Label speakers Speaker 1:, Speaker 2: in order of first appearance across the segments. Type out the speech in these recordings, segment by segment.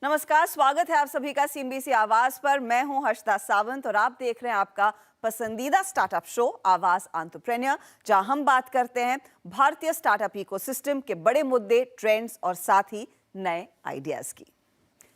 Speaker 1: नमस्कार, स्वागत है आप सभी का सीएनबीसी आवाज पर। मैं हूं हर्षदा सावंत और आप देख रहे हैं आपका पसंदीदा स्टार्टअप शो आवाज एंटरप्रेन्योर, जहां हम बात करते हैं भारतीय स्टार्टअप इकोसिस्टम के बड़े मुद्दे, ट्रेंड्स और साथ ही नए आइडियाज की।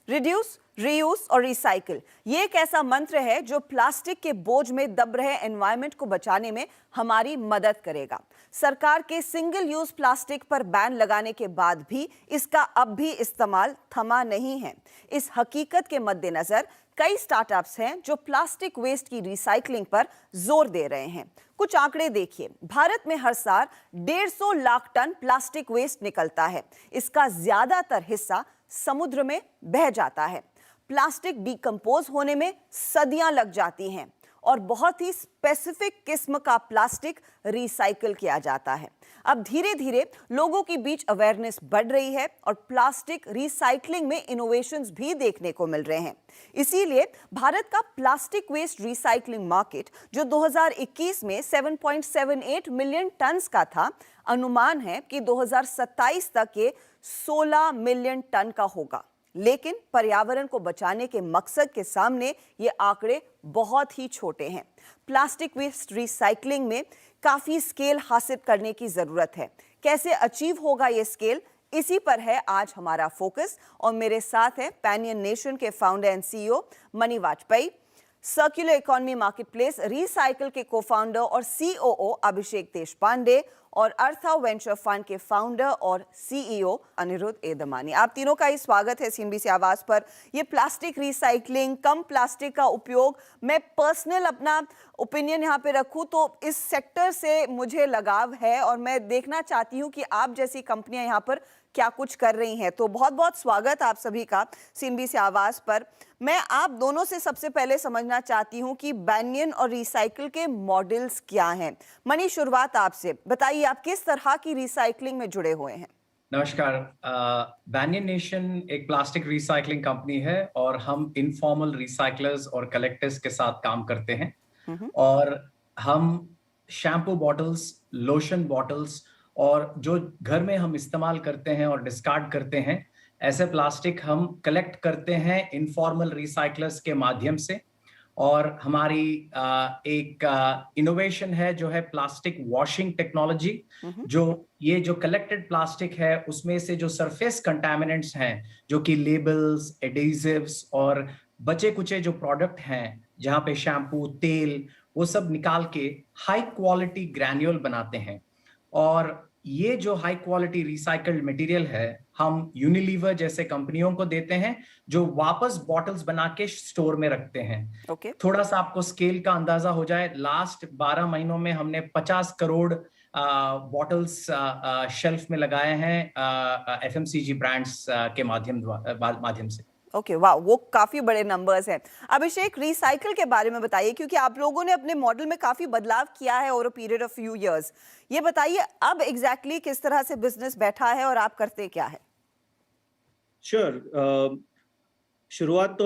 Speaker 1: रिड्यूस, रीयूज और रिसाइकिल, ये एक ऐसा मंत्र है जो प्लास्टिक के बोझ में दब रहे एनवायरनमेंट को बचाने में हमारी मदद करेगा। सरकार के सिंगल यूज प्लास्टिक पर बैन लगाने के बाद भी इसका अब भी इस्तेमाल थमा नहीं है। इस हकीकत के मद्देनजर कई स्टार्टअप्स हैं जो प्लास्टिक वेस्ट की रिसाइकलिंग पर जोर दे रहे हैं। कुछ आंकड़े देखिए, भारत में हर साल 150 लाख टन प्लास्टिक वेस्ट निकलता है। इसका ज्यादातर हिस्सा समुद्र में बह जाता है। प्लास्टिक डिकम्पोज होने में सदियां लग जाती हैं और बहुत ही स्पेसिफिक किस्म का प्लास्टिक रिसाइकिल किया जाता है। अब धीरे धीरे लोगों के बीच अवेयरनेस बढ़ रही है और प्लास्टिक रिसाइकलिंग में इनोवेशंस भी देखने को मिल रहे हैं। इसीलिए भारत का प्लास्टिक वेस्ट रिसाइकलिंग मार्केट, जो 2021 में 7.78 मिलियन टन्स का था, अनुमान है कि 2027 तक ये 16 मिलियन टन का होगा। लेकिन पर्यावरण को बचाने के मकसद के सामने ये आंकड़े बहुत ही छोटे हैं। प्लास्टिक वेस्ट रिसाइकलिंग में काफी स्केल हासिल करने की जरूरत है। कैसे अचीव होगा ये स्केल, इसी पर है आज हमारा फोकस। और मेरे साथ है पैनियन नेशन के founder and CEO money Vajpayee, circular economy marketplace recycle के को-फाउंडर और सीओओ अभिषेक देशपांडे और अर्था वेंचर फंड के फाउंडर और सीईओ अनिरुद्ध एदमानी। आप तीनों का ही स्वागत है सीएनबीसी आवाज पर। ये प्लास्टिक रिसाइकलिंग, कम प्लास्टिक का उपयोग, मैं पर्सनल अपना ओपिनियन यहाँ पे रखूँ तो इस सेक्टर से मुझे लगाव है और मैं देखना चाहती हूँ कि आप जैसी कंपनियां यहाँ पर क्या कुछ कर रही हैं। तो बहुत बहुत स्वागत आप सभी का सीएनबीसी आवाज पर। मैं आप दोनों से सबसे पहले समझना चाहती हूं कि बैनियन और रिसाइकिल के मॉडल्स क्या हैं। मनी, शुरुआत आपसे बताइए, आप किस तरह की रिसाइकलिंग में जुड़े हुए हैं?
Speaker 2: नमस्कार। बैनियन नेशन एक प्लास्टिक रिसाइकलिंग कंपनी है और हम इनफॉर्मल रिसाइकलर्स और कलेक्टर्स के साथ काम करते हैं। और हम शैम्पू बॉटल्स, लोशन बॉटल्स और जो घर में हम इस्तेमाल करते हैं और डिस्कार्ड करते हैं, ऐसे प्लास्टिक हम कलेक्ट करते हैं इनफॉर्मल रिसाइकलर्स के माध्यम से। और हमारी एक इनोवेशन है जो है प्लास्टिक वॉशिंग टेक्नोलॉजी, जो कलेक्टेड प्लास्टिक है उसमें से जो सरफेस कंटामिनेंट्स हैं, जो कि लेबल्स, एडेसिव्स और बचे कुचे जो प्रोडक्ट हैं, जहां पे शैम्पू, तेल, वो सब निकाल के हाई क्वालिटी ग्रैन्यूल बनाते हैं। और ये जो हाई क्वालिटी रिसाइकल्ड मटेरियल है, हम यूनिलीवर जैसे कंपनियों को देते हैं जो वापस बॉटल्स बना के स्टोर में रखते हैं। थोड़ा सा आपको स्केल का अंदाजा हो जाए, लास्ट 12 महीनों में हमने 50 करोड़ बॉटल्स शेल्फ में लगाए हैं एफएमसीजी ब्रांड्स के माध्यम से।
Speaker 1: ओके, वाह, वो काफी बड़े नंबर्स हैं। अभिषेक, रिसाइकिल के बारे में बताइए, क्योंकि आप लोगों ने अपने मॉडल में काफी बदलाव किया है over a period of few years. ये बताइए अब एग्जैक्टली किस तरह से बिजनेस बैठा है और आप करते क्या है?
Speaker 3: श्योर। शुरुआत तो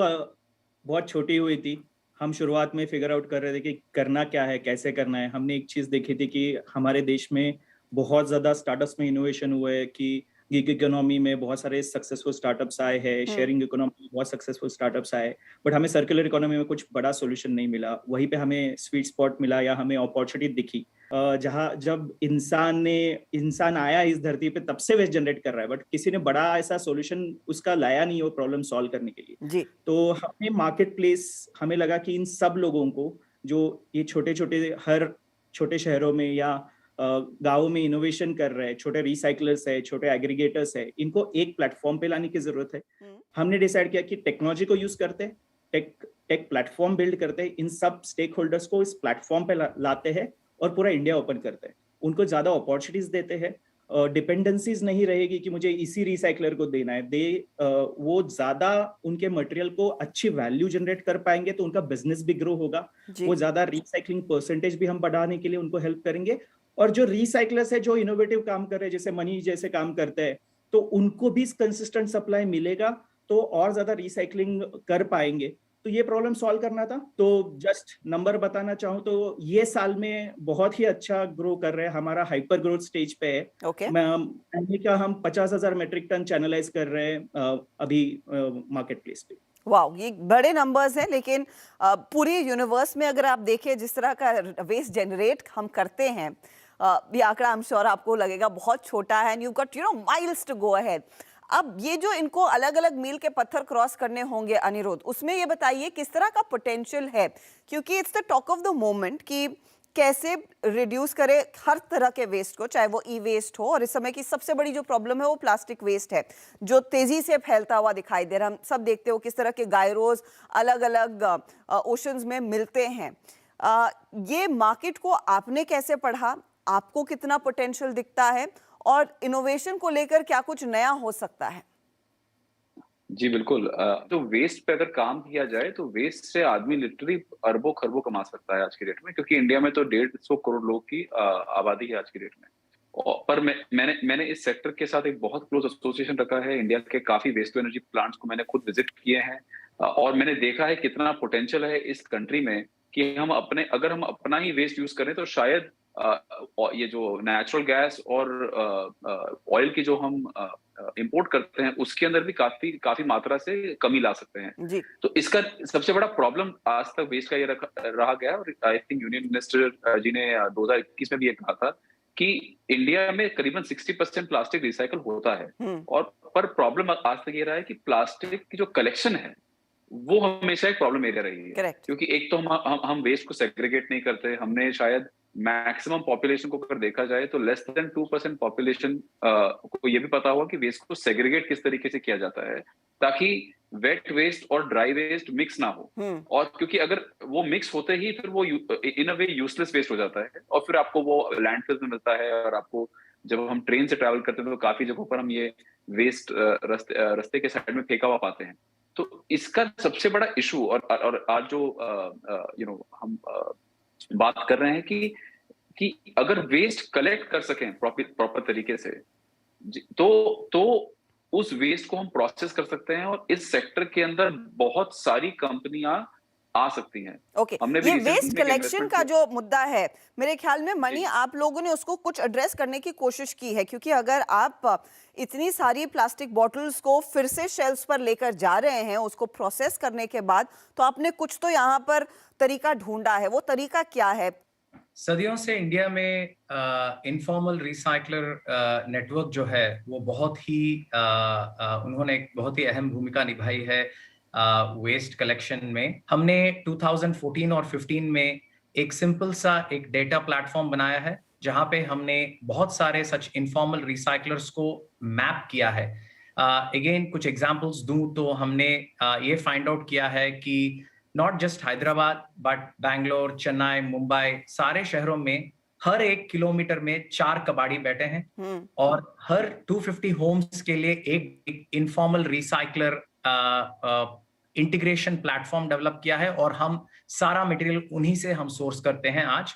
Speaker 3: बहुत छोटी हुई थी। हम शुरुआत में फिगर आउट कर रहे थे कि करना क्या है, कैसे करना है। हमने एक चीज देखी थी कि हमारे देश में बहुत ज्यादा स्टार्टअप्स में इनोवेशन हुए है कि गिग इकोनॉमी में बहुत सारे सक्सेसफुल स्टार्टअप्स आए हैं, शेयरिंग इकोनॉमी में बहुत सक्सेसफुल स्टार्टअप्स आए, बट हमें सर्कुलर इकोनॉमी में कुछ बड़ा सॉल्यूशन नहीं मिला। वहीं पे हमें स्वीट स्पॉट मिला या हमें अपॉर्चुनिटी दिखी, जहां जब इंसान आया इस धरती पे तब से वेस्ट जनरेट कर रहा है, बट किसी ने बड़ा ऐसा सॉल्यूशन उसका लाया नहीं वो प्रॉब्लम सॉल्व करने के लिए
Speaker 1: जी।
Speaker 3: तो हमें मार्केट प्लेस, हमें लगा कि इन सब लोगों को जो ये छोटे छोटे हर छोटे शहरों में या गाँव में इनोवेशन कर रहे हैं, छोटे रिसाइकलर्स है, छोटे एग्रीगेटर्स है, इनको एक प्लेटफॉर्म पे लाने की जरूरत है। हमने डिसाइड किया कि टेक्नोलॉजी को यूज करते हैं, टेक प्लेटफॉर्म बिल्ड करते हैं, इन सब स्टेक होल्डर्स को इस प्लेटफॉर्म पे लाते हैं और पूरा इंडिया ओपन करते हैं। उनको ज्यादा अपॉर्चुनिटीज देते हैं, डिपेंडेंसीज नहीं रहेगी कि मुझे इसी रिसाइकलर को देना है। वो ज्यादा उनके मटेरियल को अच्छी वैल्यू जनरेट कर पाएंगे तो उनका बिजनेस भी ग्रो होगा। वो ज्यादा रिसाइकलिंग परसेंटेज भी हम बढ़ाने के लिए उनको हेल्प करेंगे। और जो रिसाइकलर्स है, जो इनोवेटिव काम कर रहे हैं, जैसे मनी जैसे काम करते हैं, तो उनको भी कंसिस्टेंट सप्लाई मिलेगा तो और ज्यादा रिसाइकलिंग कर पाएंगे। तो ये प्रॉब्लम सॉल्व करना था। तो जस्ट नंबर बताना चाहूँ तो ये साल में बहुत ही अच्छा ग्रो कर रहे हैं, हमारा हाइपर ग्रोथ स्टेज पे है।
Speaker 1: ओके।
Speaker 3: महीने का हम 50,000 मेट्रिक टन चैनलाइज कर रहे हैं अभी मार्केट प्लेस पे।
Speaker 1: वाह, ये बड़े नंबर्स हैं, लेकिन पूरी यूनिवर्स में अगर आप देखें जिस तरह का वेस्ट जनरेट हम करते हैं, ये आंकड़ा आई एम श्योर आपको लगेगा बहुत छोटा है, and you got miles to go ahead. अब ये जो इनको अलग अलग मील के पत्थर क्रॉस करने होंगे अनिरुद्ध, उसमें ये बताइए किस तरह का पोटेंशियल है, क्योंकि it's the talk of the moment कि कैसे रिड्यूस करें हर तरह के वेस्ट को, चाहे वो ई वेस्ट हो, और इस समय की सबसे बड़ी जो प्रॉब्लम है वो प्लास्टिक वेस्ट है जो तेजी से फैलता हुआ दिखाई दे रहा है। हम सब देखते हो किस तरह के गायरोज अलग अलग ओशंस में मिलते हैं। ये मार्केट को आपने कैसे पढ़ा, आपको कितना पोटेंशियल दिखता है, और इनोवेशन को लेकर क्या कुछ नया हो सकता है?
Speaker 4: जी बिल्कुल। तो वेस्ट पे अगर काम किया जाए तो वेस्ट से आदमी लिटरली अरबों खरबों कमा सकता है आज की डेट में, क्योंकि इंडिया में तो 150 करोड़ लोग की आबादी है आज की डेट में। पर मैंने इस सेक्टर के साथ एक बहुत क्लोज एसोसिएशन रखा है। इंडिया के काफी वेस्ट टू एनर्जी प्लांट्स को मैंने खुद विजिट किए हैं, और मैंने देखा है कितना पोटेंशियल है इस कंट्री में कि अगर हम अपना ही वेस्ट यूज करें तो शायद ये जो नेचुरल गैस और ऑयल की जो हम इंपोर्ट करते हैं उसके अंदर भी काफी मात्रा से कमी ला सकते हैं
Speaker 1: जी।
Speaker 4: तो इसका सबसे बड़ा प्रॉब्लम आज तक वेस्ट का ये रहा गया। और आई थिंक यूनियन मिनिस्टर जी ने 2021 में भी ये कहा था कि इंडिया में करीबन 60% प्लास्टिक रिसाइकल होता है, और पर प्रॉब्लम आज तक ये रहा है कि प्लास्टिक की जो कलेक्शन है वो हमेशा एक प्रॉब्लम एरिया रही है।
Speaker 1: Correct.
Speaker 4: क्योंकि एक तो हम वेस्ट को सेग्रीगेट नहीं करते। हमने शायद मैक्सिमम पॉपुलेशन को अगर देखा जाए तो लेस देन 2% पॉपुलेशन को ये भी पता होगा कि वेस्ट को सेग्रीगेट किस तरीके से किया जाता है ताकि वेट वेस्ट और ड्राई वेस्ट मिक्स ना हो। और क्योंकि अगर वो मिक्स होते ही फिर वो इन अ वे यूजलेस वेस्ट हो जाता है, और फिर आपको वो लैंडफिल में मिलता है, और आपको जब हम ट्रेन से ट्रैवल करते हैं तो काफी जगहों पर हम ये वेस्ट रास्ते के साइड में फेंका हुआ पाते हैं। तो इसका सबसे बड़ा इशू, और आज जो हम बात कर रहे हैं कि अगर वेस्ट कलेक्ट कर सकें प्रॉपर तरीके से तो उस वेस्ट को हम प्रोसेस कर सकते हैं, और इस सेक्टर के अंदर बहुत सारी कंपनियां आ सकती हैं।
Speaker 1: ओके, ये वेस्ट कलेक्शन का जो मुद्दा है, मेरे ख्याल में मनी आप लोगों ने उसको कुछ एड्रेस करने की कोशिश की है, क्योंकि अगर आप इतनी सारी प्लास्टिक बॉटल्स को फिर से शेल्फ्स पर लेकर जा रहे हैं उसको प्रोसेस करने के बाद, तो आपने कुछ तो यहाँ पर तरीका ढूंढा है। वो तरीका क्या है?
Speaker 2: सदियों से इंडिया में इनफॉर्मल रिसाइकलर नेटवर्क जो है वो बहुत ही उन्होंने एक बहुत ही अहम भूमिका निभाई है वेस्ट कलेक्शन में। हमने 2014 और 15 में एक सिंपल सा एक डेटा प्लेटफॉर्म बनाया है जहां पे हमने बहुत सारे सच इनफॉर्मल रिसाइकलर्स को मैप किया है। अगेन कुछ एग्जांपल्स दूं तो हमने ये फाइंड आउट किया है कि not just Hyderabad but Bangalore, Chennai, Mumbai, सारे शहरों में हर 1 किलोमीटर में 4 कबाड़ी बैठे हैं, और हर 250 होम्स के लिए एक informal recycler integration platform develop किया है, और हम सारा मटेरियल उन्हीं से हम सोर्स करते हैं। आज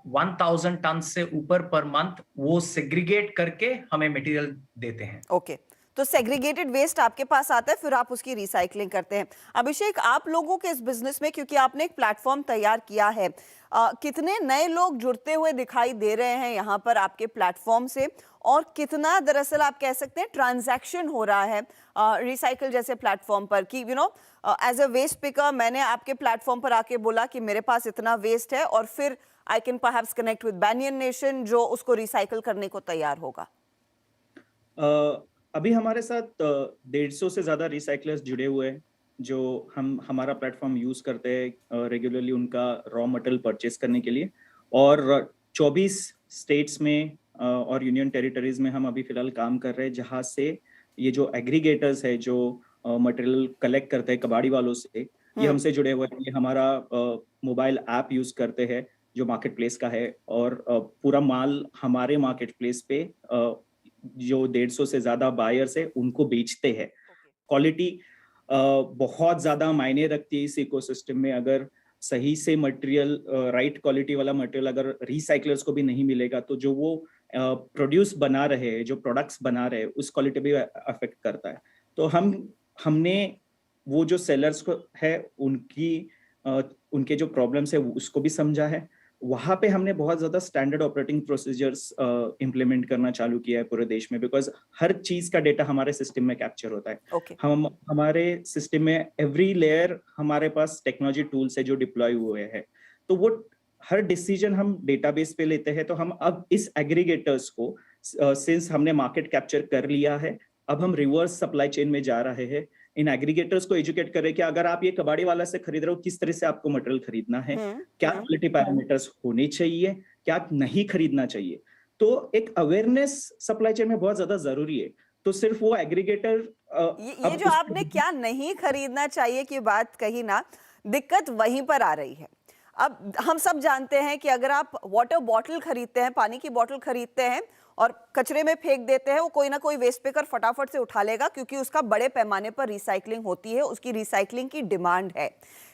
Speaker 2: 1000 टन से ऊपर पर मंथ वो सेग्रीगेट करके हमें मटेरियल देते हैं।
Speaker 1: ओके, तो सेग्रीगेटेड वेस्ट आपके पास आता है, फिर आप उसकी रिसाइकलिंग करते हैं। अभिषेक, आप लोगों के इस बिजनेस में, क्योंकि आपने एक प्लेटफॉर्म तैयार किया है, कितने नए लोग जुड़ते हुए दिखाई दे रहे हैं यहाँ पर आपके प्लेटफॉर्म से, और कितना दरअसल आप कह सकते हैं ट्रांजैक्शन हो रहा है रिसाइकल जैसे प्लेटफॉर्म पर कि एज अ वेस्ट पिकर मैंने आपके प्लेटफॉर्म पर आके बोला कि मेरे पास इतना वेस्ट है, और फिर I can perhaps connect with Banyan Nation जो उसको रिसाइकल करने को तैयार होगा।
Speaker 3: अभी हमारे साथ 150 से ज्यादा रिसाइकलर्स जुड़े हुए हैं जो हमारा प्लेटफॉर्म यूज करते हैं रेगुलरली उनका रॉ मटेरियल परचेस करने के लिए। और 24 स्टेट्स में और यूनियन टेरिटरीज में हम अभी फिलहाल काम कर रहे हैं, जहाँ से ये जो एग्रीगेटर्स है जो मटेरियल कलेक्ट करते हैं कबाड़ी वालों से, ये हमसे जुड़े हुए हैं। ये हमारा मोबाइल ऐप यूज करते हैं जो मार्केट प्लेस का है, और पूरा माल हमारे मार्केट प्लेस पे जो 150 से ज्यादा बायर्स है उनको बेचते हैं। क्वालिटी बहुत ज्यादा मायने रखती है इस इकोसिस्टम में। अगर सही से मटेरियल, राइट क्वालिटी वाला मटेरियल अगर रिसाइकलर्स को भी नहीं मिलेगा तो जो वो प्रोड्यूस बना रहे हैं, जो प्रोडक्ट्स बना रहे हैं, उस क्वालिटी भी अफेक्ट करता है। तो हमने वो जो सेलर्स को है उनके जो प्रॉब्लम्स है उसको भी समझा है। वहां पे हमने बहुत ज्यादा स्टैंडर्ड ऑपरेटिंग प्रोसीजर्स इम्प्लीमेंट करना चालू किया है पूरे देश में, बिकॉज हर चीज का डेटा हमारे सिस्टम में कैप्चर होता है।
Speaker 1: Okay.
Speaker 3: हम हमारे सिस्टम में एवरी लेयर हमारे पास टेक्नोलॉजी टूल्स है जो डिप्लॉय हुए हैं, तो वो हर डिसीजन हम डेटाबेस पे लेते हैं। तो हम अब इस एग्रीगेटर्स को सिंस हमने मार्केट कैप्चर कर लिया है, अब हम रिवर्स सप्लाई चेन में जा रहे हैं। इन एग्रीगेटर्स को एजुकेट करें कि अगर आप ये कबाड़ी वाला से खरीद रहे हो, किस तरह से आपको मटेरियल खरीदना है, क्या क्वालिटी पैरामीटर्स होने चाहिए, क्या नहीं खरीदना चाहिए। तो एक अवेयरनेस सप्लाई चेन में बहुत ज्यादा जरूरी है। तो सिर्फ वो एग्रीगेटर
Speaker 1: ये जो आपने क्या नहीं खरीदना चाहिए की बात कही ना, दिक्कत वहीं पर आ रही है। अब हम सब जानते हैं कि अगर आप वाटर बॉटल खरीदते हैं, पानी की बोतल खरीदते हैं और कचरे में फेंक देते हैं, वो कोई ना कोई वेस्ट पेकर फटाफट से उठा लेगा, क्योंकि उसका बड़े पैमाने पर रिसाइकलिंग होती है, उसकी रिसाइकलिंग की डिमांड है।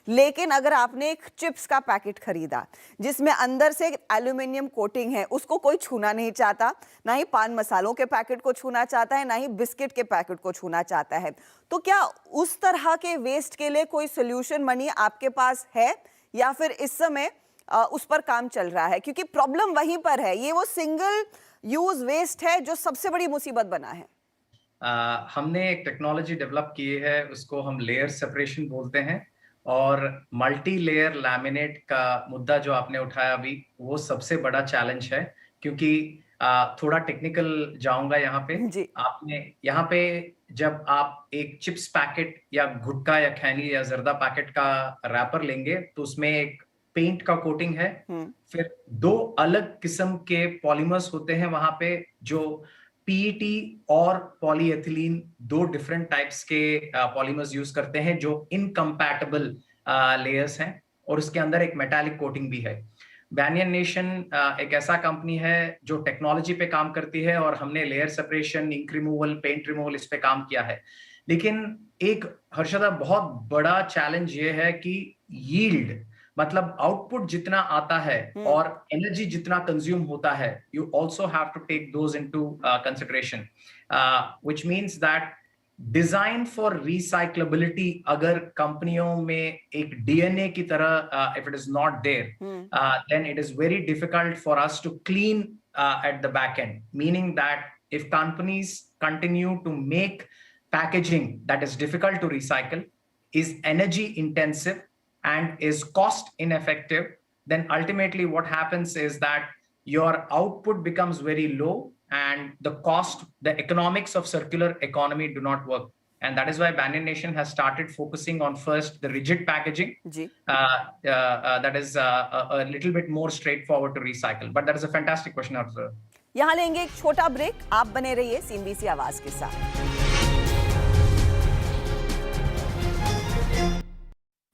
Speaker 1: लेकिन अगर आपने एक चिप्स का पैकेट खरीदा जिसमें अंदर से एल्यूमिनियम कोटिंग है, उसको कोई छूना नहीं चाहता, ना ही पान मसालों के पैकेट को छूना चाहता है, ना ही बिस्किट के पैकेट को छूना चाहता है, तो क्या उस तरह के वेस्ट के लिए कोई सोल्यूशन मनी आपके पास है, या फिर इस समय उस पर काम चल रहा है? क्योंकि प्रॉब्लम वहीं पर है, ये वो सिंगल यूज वेस्ट है जो सबसे बड़ी मुसीबत बना है।
Speaker 2: हमने एक टेक्नोलॉजी डेवलप की है, उसको हम लेयर सेपरेशन बोलते हैं, और मल्टी लेयर लैमिनेट का मुद्दा जो आपने उठाया अभी, वो सबसे बड़ा चैलेंज है। क्योंकि थोड़ा टेक्निकल जाऊंगा यहाँ पे।
Speaker 1: जी।
Speaker 2: आपने यहाँ पे जब आप एक चिप्स पैकेट या गुटखा या खैनी या जर्दा पैकेट का रैपर लेंगे, तो उसमें एक पेंट का कोटिंग है, फिर दो अलग किस्म के पॉलीमर्स होते हैं वहां पे, जो पीईटी और पॉलीएथिलीन, दो डिफरेंट टाइप्स के पॉलीमर्स यूज करते हैं जो इनकम्पैटिबल लेयर्स हैं, और उसके अंदर एक मेटालिक कोटिंग भी है। बैनियन नेशन एक ऐसा कंपनी है जो टेक्नोलॉजी पे काम करती है, और हमने layer separation, ink removal, paint removal इस पे काम किया है। लेकिन एक हर्षदा बहुत बड़ा चैलेंज ये है कि यील्ड, मतलब आउटपुट जितना आता है और एनर्जी जितना कंज्यूम होता है, you also have to take those into consideration, which means that design for recyclability अगर कंपनियों में एक डीएनए की तरह if it is not there, then it is very difficult for us to clean at the back end, meaning that if companies continue to make packaging that is difficult to recycle, is energy intensive, and is cost ineffective, then ultimately what happens is that your output becomes very low, and the cost, the economics of circular economy do not work. And that is why Banyan Nation has started focusing on first the rigid packaging, that is a little bit more straightforward to recycle. But that is a fantastic question, Arthur.
Speaker 1: यहाँ लेंगे एक छोटा break, आप बने रहिए CNBC आवाज के साथ।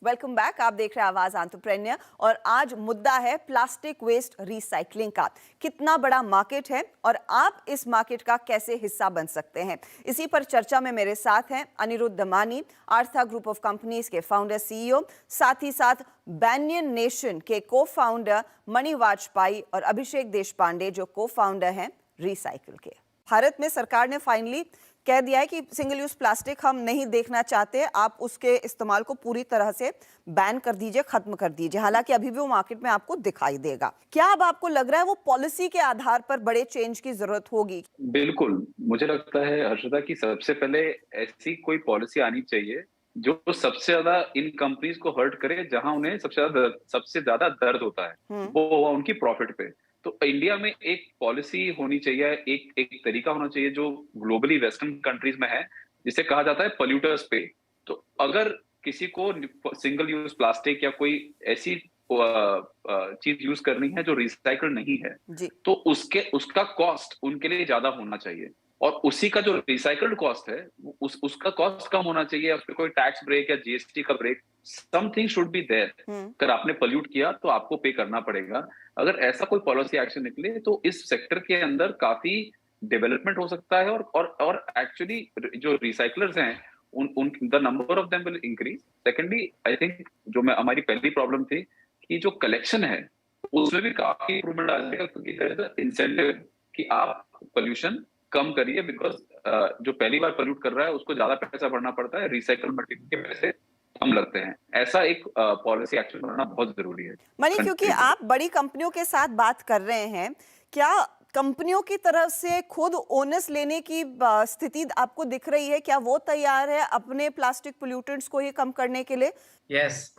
Speaker 1: वेलकम बैक, आप देख रहे हैं आवाज एंटरप्रेन्योर, और आज मुद्दा है प्लास्टिक वेस्ट रिसाइकलिंग का। कितना बड़ा मार्केट है और आप इस मार्केट का कैसे हिस्सा बन सकते हैं, इसी पर चर्चा में मेरे साथ हैं Aniruddha Damani, Artha group of companies के फाउंडर सीईओ, साथ ही साथ बैनियन नेशन के को फाउंडर मणि वाजपेयी, और अभिषेक देशपांडे जो को फाउंडर हैं रिसाइकिल के। भारत में सरकार ने फाइनली कह दिया है कि सिंगल यूज प्लास्टिक हम नहीं देखना चाहते, आप उसके इस्तेमाल को पूरी तरह से बैन कर दीजिए, खत्म कर दीजिए। हालांकि अभी भी वो मार्केट में आपको दिखाई देगा। क्या अब आपको लग रहा है वो पॉलिसी के आधार पर बड़े चेंज की जरूरत होगी? बिल्कुल,
Speaker 4: मुझे लगता है हर्षदा की सबसे पहले ऐसी कोई पॉलिसी आनी चाहिए जो सबसे ज्यादा इन कंपनीज को हर्ट करे, जहां उन्हें सबसे ज्यादा दर्द होता है, वो हुआ उनकी प्रॉफिट पे। तो इंडिया में एक पॉलिसी होनी चाहिए, एक तरीका होना चाहिए जो ग्लोबली वेस्टर्न कंट्रीज में है, जिसे कहा जाता है पोल्यूटर्स पे। तो अगर किसी को सिंगल यूज प्लास्टिक या कोई ऐसी चीज यूज करनी है जो रिसाइकल नहीं है, तो उसका कॉस्ट उनके लिए ज्यादा होना चाहिए, और उसी का जो रिसाइकल्ड कॉस्ट है उसका कॉस्ट कम होना चाहिए। उस पर कोई टैक्स ब्रेक या जीएसटी का break, something should be there. अगर आपने पोल्यूट किया तो आपको पे करना पड़ेगा। अगर ऐसा कोई पॉलिसी एक्शन निकले तो इस सेक्टर के अंदर काफी डेवलपमेंट हो सकता है, और एक्चुअली जो रिसाइकलर्स हैं उन the number of them will increase. Secondly, I think जो हमारी पहली प्रॉब्लम थी कि जो कलेक्शन है उसमें भी काफी इंप्रूवमेंट आ जाएगा, क्योंकि इंसेंटिव कि आप पोल्यूशन कम करिए, बिकॉज जो पहली बार पोल्यूट कर रहा है उसको ज्यादा पैसा भरना पड़ता है, रिसाइकल मटेरियल के पैसे कम लगते हैं। ऐसा एक पॉलिसी एक्शन बनाना बहुत जरूरी है।
Speaker 1: मणि, क्योंकि आप बड़ी कंपनियों के साथ बात कर रहे हैं, क्या कंपनियों की तरफ से खुद ओनस लेने की स्थिति आपको दिख रही है? क्या वो तैयार है अपने प्लास्टिक पोल्यूटेंट्स को ही कम करने के लिए?
Speaker 2: Yes,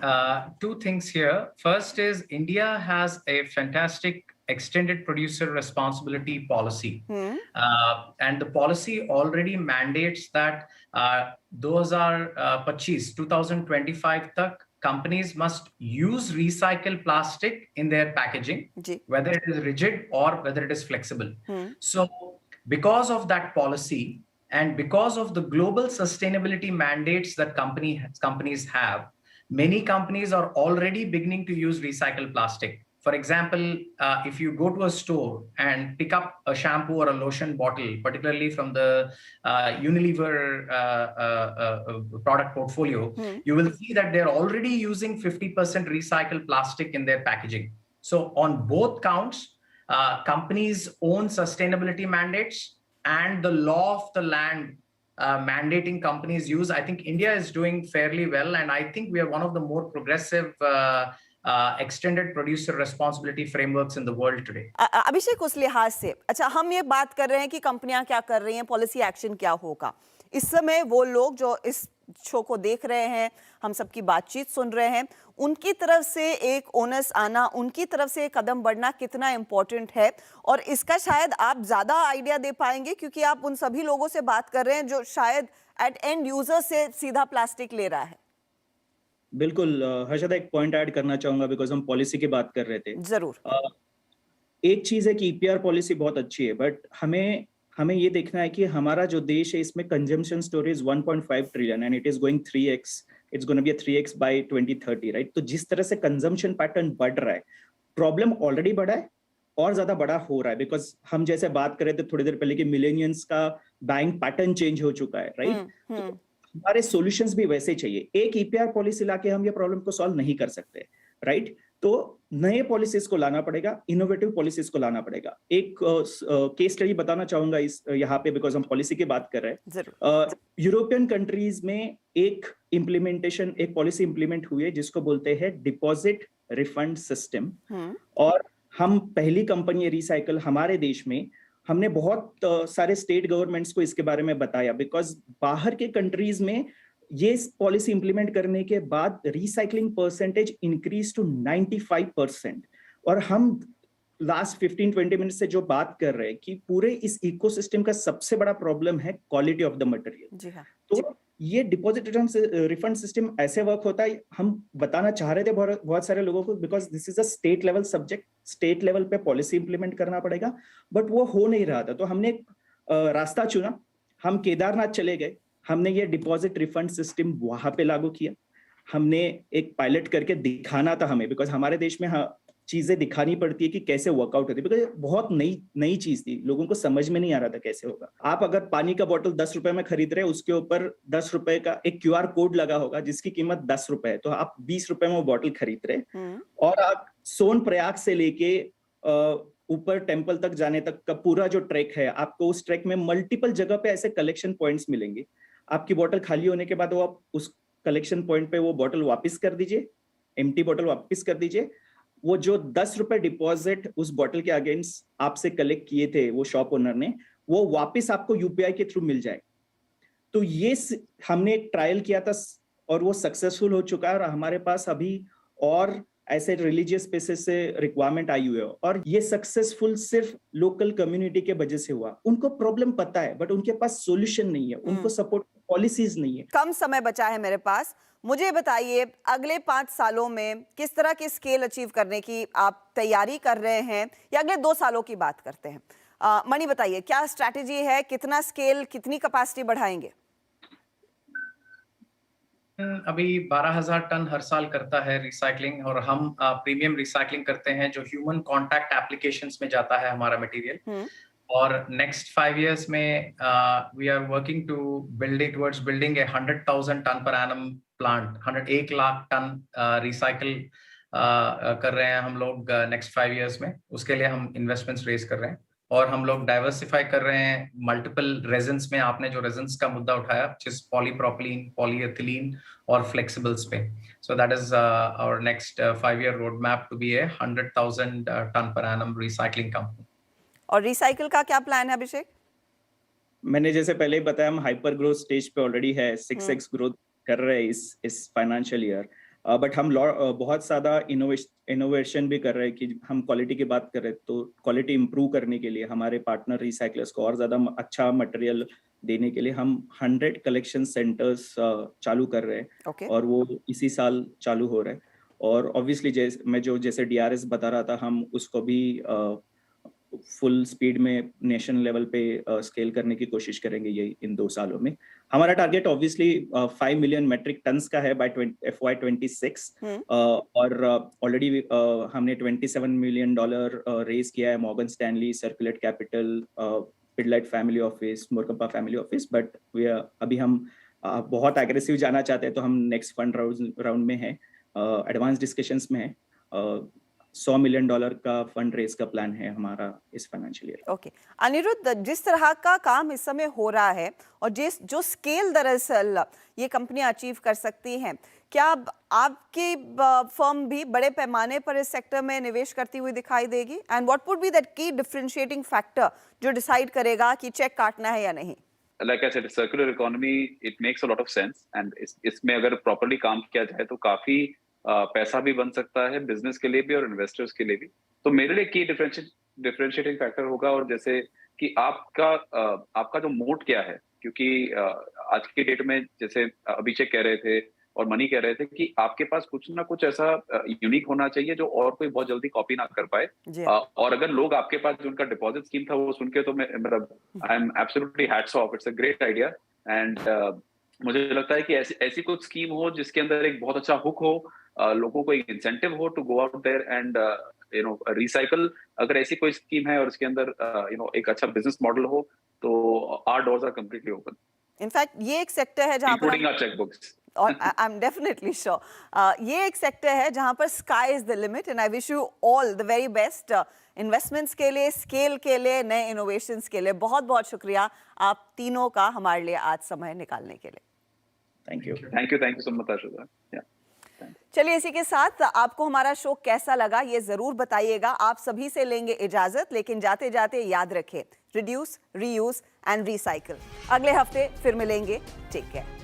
Speaker 2: two things here. First is India has a fantastic extended producer responsibility policy. And the policy already mandates that 2025 tak companies must use recycled plastic in their packaging, whether it is rigid or whether it is flexible. So because of that policy and because of the global sustainability mandates that companies have, many companies are already beginning to use recycled plastic. For example, if you go to a store and pick up a shampoo or a lotion bottle, particularly from the Unilever product portfolio, you will see that they're already using 50% recycled plastic in their packaging. So on both counts, companies' own sustainability mandates and the law of the land mandating companies use, I think India is doing fairly well, and I think we are one of the more progressive extended producer responsibility frameworks in the world today.
Speaker 1: अभिषेक, उस लिहाज से अच्छा, हम ये बात कर रहे हैं कि कंपनियां क्या कर रही हैं, पॉलिसी एक्शन क्या होगा। इस समय वो लोग जो इस शो को देख रहे हैं, हम सबकी बातचीत सुन रहे हैं, उनकी तरफ से एक ओनस आना, उनकी तरफ से एक कदम बढ़ना कितना इम्पोर्टेंट है, और इसका शायद आप ज्यादा आइडिया दे पाएंगे क्योंकि आप उन सभी लोगों से बात कर रहे हैं जो शायद एट एंड यूजर से सीधा प्लास्टिक ले रहा है।
Speaker 3: बिल्कुल हर्षदा, एक पॉइंट ऐड करना चाहूंगा बिकॉज हम पॉलिसी की बात कर रहे थे।
Speaker 1: जरूर।
Speaker 3: एक चीज है कि ईपीआर पॉलिसी बहुत अच्छी है, बट हमें ये देखना है कि हमारा जो देश है इसमें consumption storage 1.5 trillion and it is going 3x, it's gonna be 3x by 2030, right? तो जिस तरह से कंजम्पशन पैटर्न बढ़ रहा है, प्रॉब्लम ऑलरेडी बढ़ा है और ज्यादा बड़ा हो रहा है, बिकॉज हम जैसे बात कर रहे थे थोड़ी देर पहले कि मिलेनियंस का बाइंग पैटर्न चेंज हो चुका है, राइट? तो हमारे सॉल्यूशंस भी वैसे चाहिए। एक ईपीआर पॉलिसी लाके हम ये प्रॉब्लम को सॉल्व नहीं कर सकते, राइट? तो नए पॉलिसीज को लाना पड़ेगा, इनोवेटिव पॉलिसीज को लाना पड़ेगा। एक केस स्टडी बताना चाहूंगा इस यहाँ पे, बिकॉज हम पॉलिसी की बात कर रहे हैं। यूरोपियन कंट्रीज में एक पॉलिसी इंप्लीमेंट हुई है जिसको बोलते हैं डिपॉजिट रिफंड सिस्टम, और हम पहली कंपनी है रिसाइकल हमारे देश में, हमने बहुत सारे स्टेट गवर्नमेंट्स को इसके बारे में बताया, बिकॉज बाहर के कंट्रीज में ये पॉलिसी इंप्लीमेंट करने के बाद रिसाइकलिंग परसेंटेज इंक्रीज टू 95%, और हम लास्ट 15-20 मिनट से जो बात कर रहे हैं कि पूरे इस इकोसिस्टम का सबसे बड़ा प्रॉब्लम है क्वालिटी ऑफ द मटेरियल। तो ये डिपॉजिट रिफंड सिस्टम ऐसे वर्क होता है, हम बताना चाह रहे थे बहुत सारे लोगों को, because this is a state level subject, state level पे पॉलिसी इंप्लीमेंट करना पड़ेगा, बट वो हो नहीं रहा था। तो हमने एक रास्ता चुना, हम केदारनाथ चले गए, हमने ये डिपॉजिट रिफंड सिस्टम वहां पे लागू किया। हमने एक पायलट करके दिखाना था हमें, बिकॉज हमारे देश में चीजें दिखानी पड़ती है कि कैसे वर्कआउट होती है, बिकॉज बहुत नई चीज थी, लोगों को समझ में नहीं आ रहा था कैसे होगा। आप अगर पानी का बोतल 10 रुपए में खरीद रहे हैं, उसके ऊपर 10 रुपए का एक QR कोड लगा होगा जिसकी कीमत 10 रुपए है, तो आप 20 रुपए में वो बोतल खरीद रहे, और आप सोन प्रयाग से लेके ऊपर टेम्पल तक जाने तक का पूरा जो ट्रैक है, आपको उस ट्रैक में मल्टीपल जगह पे ऐसे कलेक्शन पॉइंट्स मिलेंगे। आपकी बोतल खाली होने के बाद वो आप उस कलेक्शन पॉइंट पे वो बोतल वापस कर दीजिए, एम्प्टी बोतल वापस कर दीजिए, वो जो 10 रुपए डिपॉजिट उस बोतल के अगेंस्ट आपसे कलेक्ट किए थे वो शॉप ओनर ने, वो वापस आपको यूपीआई के थ्रू मिल जाए। तो ये हमने एक ट्रायल किया था और वो सक्सेसफुल हो चुका है, और हमारे पास अभी और ऐसे रिलीजियस स्पेसेस से रिक्वायरमेंट आई हुई है, और ये सक्सेसफुल सिर्फ लोकल कम्युनिटी के वजह से हुआ। उनको प्रॉब्लम पता है बट उनके पास सॉल्यूशन नहीं है, उनको सपोर्ट पॉलिसीज नहीं है।
Speaker 1: कम समय बचा है मेरे पास, मुझे बताइए अगले 5 सालों में किस तरह की स्केल अचीव करने की आप तैयारी कर रहे हैं, या अगले 2 सालों की बात करते हैं। मणि बताइए, क्या स्ट्रैटेजी है, कितना स्केल, कितनी कैपेसिटी बढ़ाएंगे?
Speaker 2: अभी 12,000 टन हर साल करता है रिसाइकलिंग, और हम प्रीमियम रिसाइकलिंग करते हैं जो ह्यूमन कॉन्टैक्ट एप्लीकेशंस में जाता है हमारा मटेरियल। और नेक्स्ट 5 years में we are working to towards building a 100,000 tonne per annum plant, 1 lakh tonne recycle कर रहे हैं हम लोग नेक्स्ट 5 years में। उसके लिए हम इन्वेस्टमेंट्स रेज कर रहे हैं। और हम लोग डाइवर्सिफाई कर रहे हैं मल्टीपल रेजिन्स में। आपने जो रेजिन्स का मुद्दा उठाया, जिस पॉलीप्रोपिलीन, पॉलीएथिलीन और फ्लेक्सिबल्स पे, so that is our next 5-year road map to be a 100,000 tonne per annum recycling company.
Speaker 1: और रिसाइकिल का क्या प्लान है अभिषेक?
Speaker 3: मैंने जैसे पहले ही बताया, हम हाइपर ग्रोथ स्टेज पे ऑलरेडी है, 6x ग्रोथ कर रहे हैं इस फाइनेंशियल ईयर। बट हम बहुत ज्यादा इनोवेशन भी कर रहे हैं कि हम क्वालिटी की बात कर रहे हैं, तो क्वालिटी इंप्रूव करने के लिए हमारे पार्टनर रिसाइकलर्स को और ज्यादा अच्छा मटेरियल देने के लिए हम 100 कलेक्शन सेंटर्स चालू कर रहे हैं।
Speaker 1: Okay.
Speaker 3: और वो इसी साल चालू हो रहे हैं। और ऑब्वियसली जैसे DRS बता रहा था, हम उसको भी फुल स्पीड में नेशन लेवल पे स्केल करने की कोशिश करेंगे ये इन 2 सालों में। हमारा target obviously 5 million metric tonnes का है बाय FY26। और ऑलरेडी हमने $27 मिलियन रेज किया है Morgan Stanley, Circulate Capital, Pidilite family office, मोरकंपा फैमिली ऑफिस। बट अभी हम बहुत एग्रेसिव जाना चाहते हैं, तो हम नेक्स्ट फंड राउंड में है, एडवांस डिस्कशंस में है। $100 मिलियन का फंड रेज का प्लान है हमारा इस फाइनेंशियल ईयर।
Speaker 1: ओके अनिरुद्ध, जिस तरह का काम इस समय हो रहा है और जो स्केल दरअसल ये कंपनियां अचीव कर सकती हैं, क्या आपकी फर्म भी बड़े पैमाने पर इस सेक्टर में निवेश करती हुई दिखाई देगी? And what would be that की डिफरेंशिएटिंग फैक्टर जो डिसाइड करेगा कि चेक काटना है या नहीं?
Speaker 4: Like I said, circular economy, it makes a lot of sense, and इसमें अगर प्रॉपर्ली काम किया जाए तो काफी पैसा भी बन सकता है बिजनेस के लिए भी और इन्वेस्टर्स के लिए भी। तो मेरे लिए की डिफरेंशिएटिंग फैक्टर होगा, और जैसे कि आपका जो मोड क्या है, क्योंकि आज की डेट में जैसे अभिषेक कह रहे थे और मनी कह रहे थे कि आपके पास कुछ ना कुछ ऐसा यूनिक होना चाहिए जो और कोई बहुत जल्दी कॉपी ना कर पाए। और अगर लोग आपके पास जो उनका डिपॉजिट स्कीम था वो सुन के, तो मैं मतलब I am absolutely hats off, it's a great idea. And मुझे लगता है कि ऐसी कुछ स्कीम हो जिसके अंदर एक बहुत अच्छा हुक हो, लोगों को एक इंसेंटिव हो to go out there and recycle. अगर ऐसी कोई स्कीम है और उसके अंदर एक अच्छा बिजनेस मॉडल हो, तो our doors are completely open.
Speaker 1: In fact ये एक सेक्टर है जहां पर
Speaker 4: इंक्लूडिंग आवर चेकबुक्स।
Speaker 1: और आई एम डेफिनेटली श्योर ये एक सेक्टर है जहां पर sky is the limit. And I wish you all the very best investments के लिए, स्केल के लिए, नए इनोवेशंस के लिए। बहुत बहुत शुक्रिया आप तीनों का हमारे लिए आज समय निकालने के लिए।
Speaker 3: थैंक यू
Speaker 4: सो मच आशुदा।
Speaker 1: चलिए, इसी के साथ आपको हमारा शो कैसा लगा ये जरूर बताइएगा। आप सभी से लेंगे इजाजत, लेकिन जाते जाते याद रखें, रिड्यूस, रीयूज एंड रिसाइकिल। अगले हफ्ते फिर मिलेंगे। Take care.